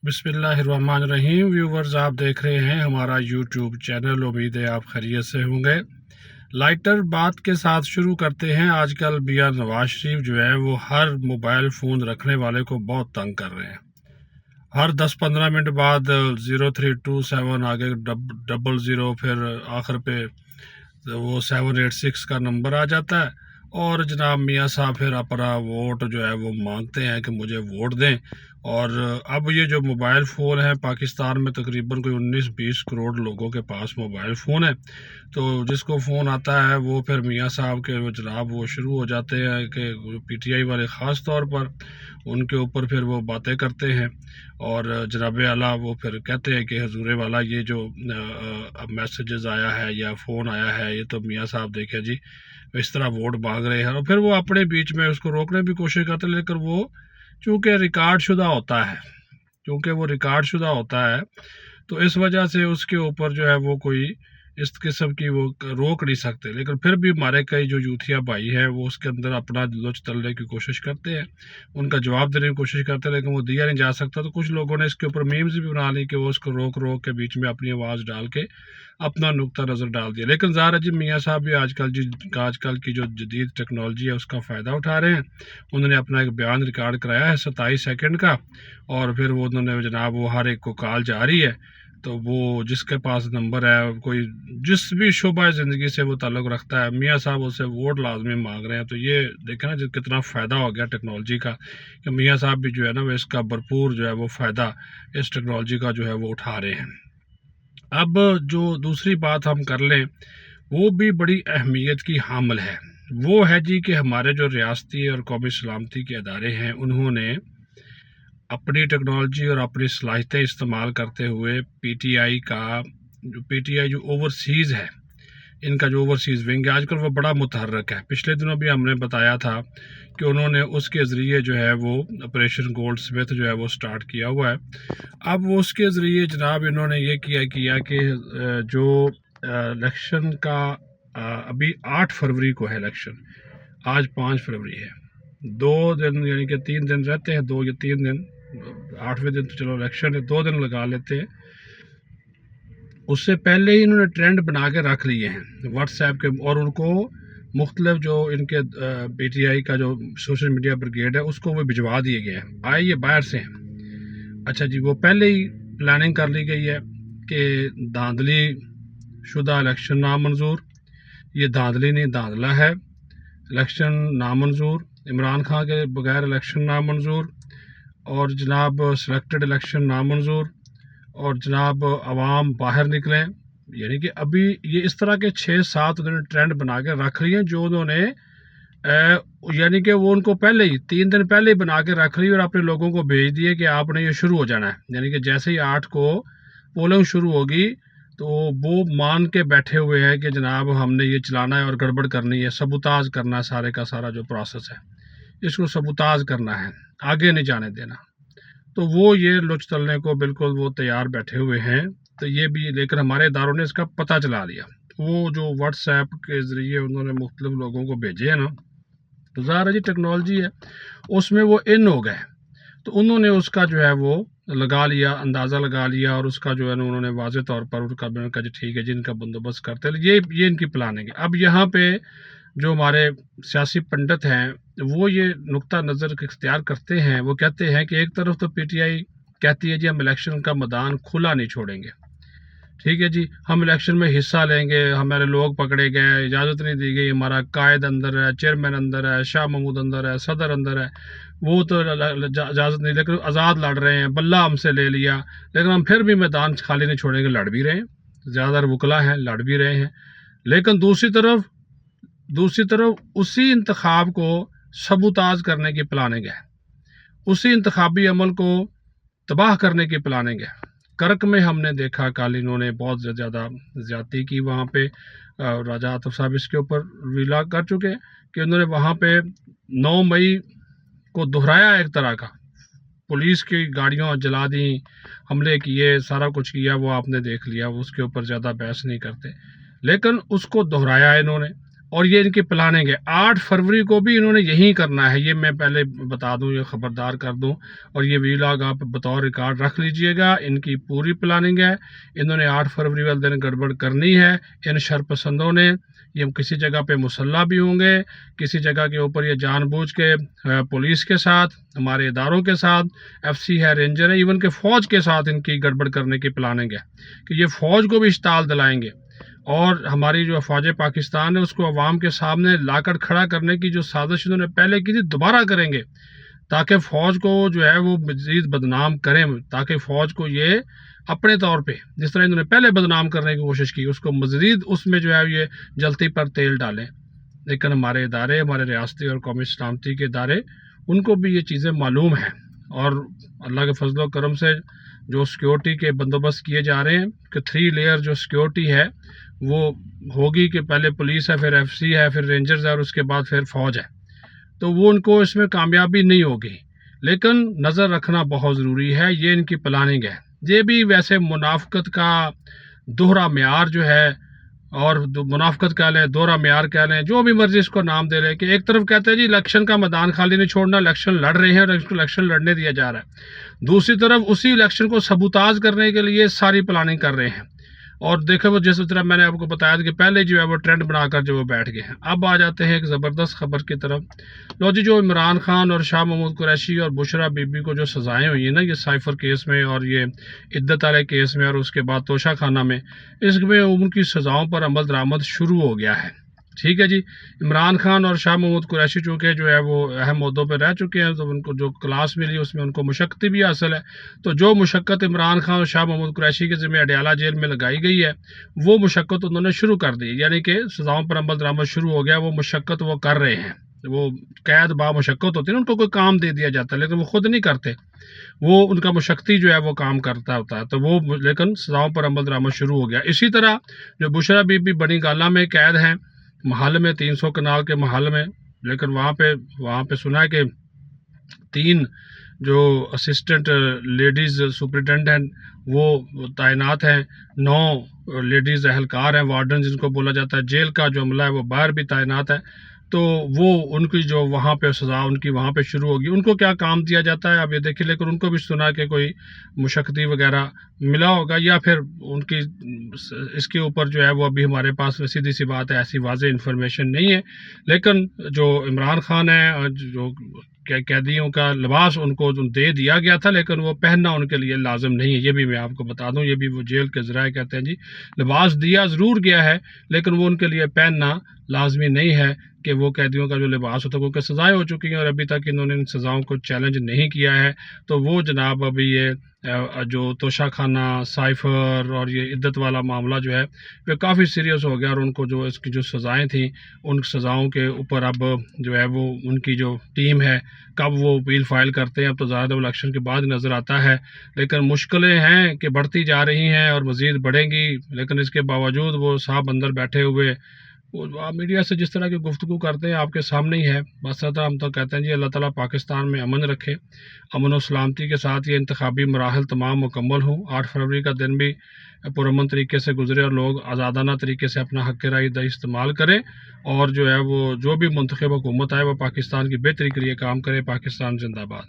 बिस्मिल्लाहिर्रहमानिर्रहीम। व्यूवर्स, आप देख रहे हैं हमारा यूट्यूब चैनल। उम्मीद है आप खैरियत से होंगे। लाइटर बात के साथ शुरू करते हैं। आजकल मियां नवाज शरीफ जो है वो हर मोबाइल फ़ोन रखने वाले को बहुत तंग कर रहे हैं। हर 10-15 मिनट बाद 0327 आगे 00, फिर आखिर पे वो 786 का नंबर आ जाता है और जनाब मियाँ साहब फिर अपना वोट जो है वो मांगते हैं कि मुझे वोट दें। और अब ये जो मोबाइल फ़ोन है, पाकिस्तान में तकरीबन कोई 19-20 करोड़ लोगों के पास मोबाइल फ़ोन है। तो जिसको फ़ोन आता है वो फिर मियाँ साहब के वो जनाब वो शुरू हो जाते हैं कि पीटीआई वाले ख़ास तौर पर उनके ऊपर फिर वो बातें करते हैं और जनाब आला वो फिर कहते हैं कि हजूर वाला ये जो मैसेजेस आया है या फ़ोन आया है, ये तो मियाँ साहब देखे जी इस तरह वोट मांग रहे हैं। और फिर वो अपने बीच में उसको रोकने की कोशिश करते हैं, लेकिन वो चूँकि रिकॉर्ड शुदा होता है, तो इस वजह से उसके ऊपर जो है वो कोई इस किस्म की वो रोक नहीं सकते। लेकिन फिर भी हमारे कई जो यूथिया भाई हैं वो उसके अंदर अपना लुच तलने की कोशिश करते हैं, उनका जवाब देने की कोशिश करते हैं, लेकिन वो दिया नहीं जा सकता। तो कुछ लोगों ने इसके ऊपर मीम्स भी बना ली कि वो उसको रोक रोक के बीच में अपनी आवाज़ डाल के अपना नुक्ता नज़र डाल दिया। लेकिन ज़ाहिर है जी मियाँ साहब भी आजकल की जो जदीद टेक्नोलॉजी है उसका फ़ायदा उठा रहे हैं। उन्होंने अपना एक बयान रिकॉर्ड कराया है 27 सेकंड का, और फिर वो उन्होंने जनाब वो हर एक को कॉल जा रही है। तो वो जिसके पास नंबर है, कोई जिस भी शुबा ज़िंदगी से वो ताल्लुक़ रखता है, मियाँ साहब उससे वोट लाजमी मांग रहे हैं। तो ये देखें ना कितना फ़ायदा हो गया टेक्नोलॉजी का, कि मियाँ साहब भी जो है ना वो इसका भरपूर जो है वो फ़ायदा इस टेक्नोलॉजी का जो है वो उठा रहे हैं। अब जो दूसरी बात हम कर लें वो भी बड़ी अहमियत की हामिल है, वो है जी कि हमारे जो रियासती और कौमी सलामती के अदारे हैं उन्होंने अपनी टेक्नोलॉजी और अपनी सलाहियतें इस्तेमाल करते हुए पीटीआई जो ओवरसीज़ है, इनका जो ओवरसीज़ विंग है आजकल वो बड़ा मुतहर्रक है। पिछले दिनों भी हमने बताया था कि उन्होंने उसके ज़रिए जो है वो ऑपरेशन गोल्ड स्मिथ जो है वो स्टार्ट किया हुआ है। अब वो उसके ज़रिए जनाब इन्होंने ये किया कि जो इलेक्शन का अभी 8 फरवरी को है इलेक्शन, आज 5 फरवरी है, 2 दिन यानी कि 3 दिन रहते हैं, 2 या 3 दिन, 8वें दिन तो चलो इलेक्शन है, 2 दिन लगा लेते हैं। उससे पहले ही इन्होंने ट्रेंड बना के रख लिए हैं व्हाट्सएप के, और उनको मुख्तलिफ जो इनके पीटीआई का जो सोशल मीडिया ब्रिगेड है उसको वो भिजवा दिए गए हैं। आए ये बाहर से हैं। अच्छा जी, वो पहले ही प्लानिंग कर ली गई है कि धांधली शुदा इलेक्शन नामंजूर, ये धांधली नहीं धांधला है, इलेक्शन नामंजूर, इमरान खान के बगैर इलेक्शन नामंजूर, और जनाब सिलेक्टेड इलेक्शन नामंजूर, और जनाब अवाम बाहर निकलें। यानी कि अभी ये इस तरह के 6-7 उन्होंने ट्रेंड बना के रख लिए हैं, जो उन्होंने यानी कि वो उनको पहले ही 3 दिन पहले ही बना के रख ली और अपने लोगों को भेज दिए कि आपने ये शुरू हो जाना है। यानी कि जैसे ही 8 को पोलिंग शुरू होगी तो वो मान के बैठे हुए हैं कि जनाब हमने ये चलाना है और गड़बड़ करनी है, सबूताज करना है, सारे का सारा जो प्रोसेस है इसको सबूताज करना है, आगे नहीं जाने देना। तो वो ये लुच तलने को बिल्कुल वो तैयार बैठे हुए हैं। तो ये भी, लेकिन हमारे इदारों ने इसका पता चला लिया। वो जो व्हाट्सएप के ज़रिए उन्होंने मुख्तलिफ लोगों को भेजे हैं ना, तो ज़ाहिर जी टेक्नोलॉजी है उसमें वो इन हो गए, तो उन्होंने उसका जो है वो लगा लिया, अंदाज़ा लगा लिया, और उसका जो है ना उन्होंने वाज़े तौर पर उनका जी ठीक है जी इनका बंदोबस्त करते हैं। ये इनकी प्लानिंग है। अब यहाँ पे जो हमारे सियासी पंडित हैं वो ये नुक्ता नज़र इख्तियार करते हैं, वो कहते हैं कि एक तरफ तो पीटीआई कहती है जी हम इलेक्शन का मैदान खुला नहीं छोड़ेंगे, ठीक है जी, हम इलेक्शन में हिस्सा लेंगे, हमारे लोग पकड़े गए, इजाज़त नहीं दी गई, हमारा कायद अंदर है, चेयरमैन अंदर है, शाह महमूद अंदर है, सदर अंदर है, वो तो इजाज़त नहीं, लेकिन आज़ाद लड़ रहे हैं, बल्ला हमसे ले लिया, लेकिन हम फिर भी मैदान खाली नहीं छोड़ेंगे, लड़ भी रहे हैं, ज़्यादातर वकला हैं, लड़ भी रहे हैं। लेकिन दूसरी तरफ उसी इंतखाब को सबूताज करने की प्लानिंग है, उसी इंतखाबी अमल को तबाह करने की प्लानिंग है। करक में हमने देखा कल इन्होंने बहुत ज़्यादा ज़्यादती की, वहाँ पे राजा आतिफ साहब इसके ऊपर विला कर चुके कि उन्होंने वहाँ पे 9 मई को दोहराया एक तरह का, पुलिस की गाड़ियाँ जला दी, हमले किए, सारा कुछ किया, वो आपने देख लिया, उसके ऊपर ज़्यादा बहस नहीं करते, लेकिन उसको दोहराया इन्होंने। اور یہ ان کی پلاننگ ہے. 8 فروری کو بھی انہوں نے یہی کرنا ہے. یہ میں پہلے بتا دوں، یہ خبردار کر دوں، اور یہ ویلاگ آپ بطور ریکارڈ رکھ لیجئے گا. ان کی پوری پلاننگ ہے. انہوں نے 8 فروری والے دن گڑبڑ کرنی ہے. ان شرپسندوں نے یہ کسی جگہ پہ مسلح بھی ہوں گے، کسی جگہ کے اوپر یہ جان بوجھ کے پولیس کے ساتھ، ہمارے اداروں کے ساتھ، ایف سی ہے، رینجر ہے، ایون کہ فوج کے ساتھ ان کی گڑبڑ کرنے کی پلاننگ ہے کہ یہ فوج کو بھی اشتعال دلائیں گے، اور ہماری جو فوج پاکستان ہے اس کو عوام کے سامنے لا کر کھڑا کرنے کی جو سازش انہوں نے پہلے کی تھی دوبارہ کریں گے، تاکہ فوج کو جو ہے وہ مزید بدنام کریں، تاکہ فوج کو یہ اپنے طور پہ جس طرح انہوں نے پہلے بدنام کرنے کی کوشش کی اس کو مزید اس میں جو ہے یہ جلتی پر تیل ڈالیں. لیکن ہمارے ادارے، ہمارے ریاستی اور قومی سلامتی کے ادارے، ان کو بھی یہ چیزیں معلوم ہیں، اور اللہ کے فضل و کرم سے جو سیکیورٹی کے بندوبست کیے جا رہے ہیں کہ 3 لیئر جو سیکیورٹی ہے وہ ہوگی کہ پہلے پولیس ہے، پھر ایف سی ہے، پھر رینجرز ہے، اور اس کے بعد پھر فوج ہے. تو وہ ان کو اس میں کامیابی نہیں ہوگی، لیکن نظر رکھنا بہت ضروری ہے. یہ ان کی پلاننگ ہے. یہ بھی ویسے منافقت کا دوہرا معیار جو ہے، اور منافقت کہہ لیں، دوہرا معیار کہہ لیں، جو بھی مرضی اس کو نام دے لیں، کہ ایک طرف کہتے ہیں جی الیکشن کا میدان خالی نہیں چھوڑنا، الیکشن لڑ رہے ہیں اور اس کو الیکشن لڑنے دیا جا رہا ہے، دوسری طرف اسی الیکشن کو سبوتاژ کرنے کے لیے ساری پلاننگ کر رہے ہیں. اور دیکھیں وہ جس طرح میں نے آپ کو بتایا تھا کہ پہلے جو ہے وہ ٹرینڈ بنا کر جو وہ بیٹھ گئے ہیں. اب آ جاتے ہیں ایک زبردست خبر کی طرف. لو جی، جو عمران خان اور شاہ محمود قریشی اور بشرا بی بی کو جو سزائیں ہوئی ہیں نا، یہ سائفر کیس میں اور یہ عدت والے کیس میں اور اس کے بعد توشہ خانہ میں، اس میں ان کی سزاؤں پر عمل درآمد شروع ہو گیا ہے. ٹھیک ہے جی. عمران خان اور شاہ محمود قریشی چونکہ جو ہے وہ اہم عہدوں پہ رہ چکے ہیں، تو ان کو جو کلاس ملی اس میں ان کو مشقت بھی حاصل ہے. تو جو مشقت عمران خان اور شاہ محمود قریشی کے ذمہ اڈیالہ جیل میں لگائی گئی ہے، وہ مشقت انہوں نے شروع کر دی. یعنی کہ سزاؤں پر عمل درآمد شروع ہو گیا. وہ مشقت وہ کر رہے ہیں. وہ قید با مشقت ہوتی ہے نا، ان کو کوئی کام دے دیا جاتا ہے لیکن وہ خود نہیں کرتے، وہ ان کا مشقتی جو ہے وہ کام کرتا ہوتا ہے. تو وہ لیکن سزاؤں پر عمل درآمد شروع ہو گیا. اسی طرح جو بشرا بی بی بنی گالہ میں قید ہیں، محل میں، 300 کنال کے محل میں، لیکن وہاں پہ سنا ہے کہ 3 جو اسسٹنٹ لیڈیز سپرنٹینڈنٹ وہ تعینات ہیں، 9 لیڈیز اہلکار ہیں، وارڈن جن کو بولا جاتا ہے. جیل کا جو عملہ ہے وہ باہر بھی تعینات ہے. تو وہ ان کی جو وہاں پہ سزا ان کی وہاں پہ شروع ہوگی. ان کو کیا کام دیا جاتا ہے اب یہ دیکھیے، لیکن ان کو بھی سنا کہ کوئی مشقتی وغیرہ ملا ہوگا، یا پھر ان کی اس کے اوپر جو ہے وہ ابھی ہمارے پاس سیدھی سی بات ہے ایسی واضح انفارمیشن نہیں ہے. لیکن جو عمران خان ہے، جو قیدیوں کا لباس ان کو دے دیا گیا تھا، لیکن وہ پہننا ان کے لیے لازم نہیں ہے. یہ بھی میں آپ کو بتا دوں، یہ بھی وہ جیل کے ذرائع کہتے ہیں جی لباس دیا ضرور گیا ہے، لیکن وہ ان کے لیے پہننا لازمی نہیں ہے کہ وہ قیدیوں کا جو لباس ہوتا ہے، کیونکہ سزائیں ہو چکی ہیں اور ابھی تک انہوں نے ان سزاؤں کو چیلنج نہیں کیا ہے. تو وہ جناب ابھی یہ جو توشہ خانہ، سائفر اور یہ عدت والا معاملہ جو ہے وہ کافی سیریس ہو گیا، اور ان کو جو اس کی جو سزائیں تھیں ان سزاؤں کے اوپر اب جو ہے وہ ان کی جو ٹیم ہے کب وہ اپیل فائل کرتے ہیں اب تو زیادہ الیکشن کے بعد نظر آتا ہے. لیکن مشکلیں ہیں کہ بڑھتی جا رہی ہیں اور مزید بڑھیں گی، لیکن اس کے باوجود وہ صاحب اندر بیٹھے ہوئے آپ میڈیا سے جس طرح کی گفتگو کرتے ہیں آپ کے سامنے ہی ہے. بس ہم تو کہتے ہیں جی اللہ تعالیٰ پاکستان میں امن رکھے، امن و سلامتی کے ساتھ یہ انتخابی مراحل تمام مکمل ہوں، 8 فروری کا دن بھی پرامن طریقے سے گزرے اور لوگ آزادانہ طریقے سے اپنا حق رائے استعمال کریں، اور جو ہے وہ جو بھی منتخب حکومت آئے وہ پاکستان کی بہتری کے لیے کام کرے. پاکستان زندہ باد.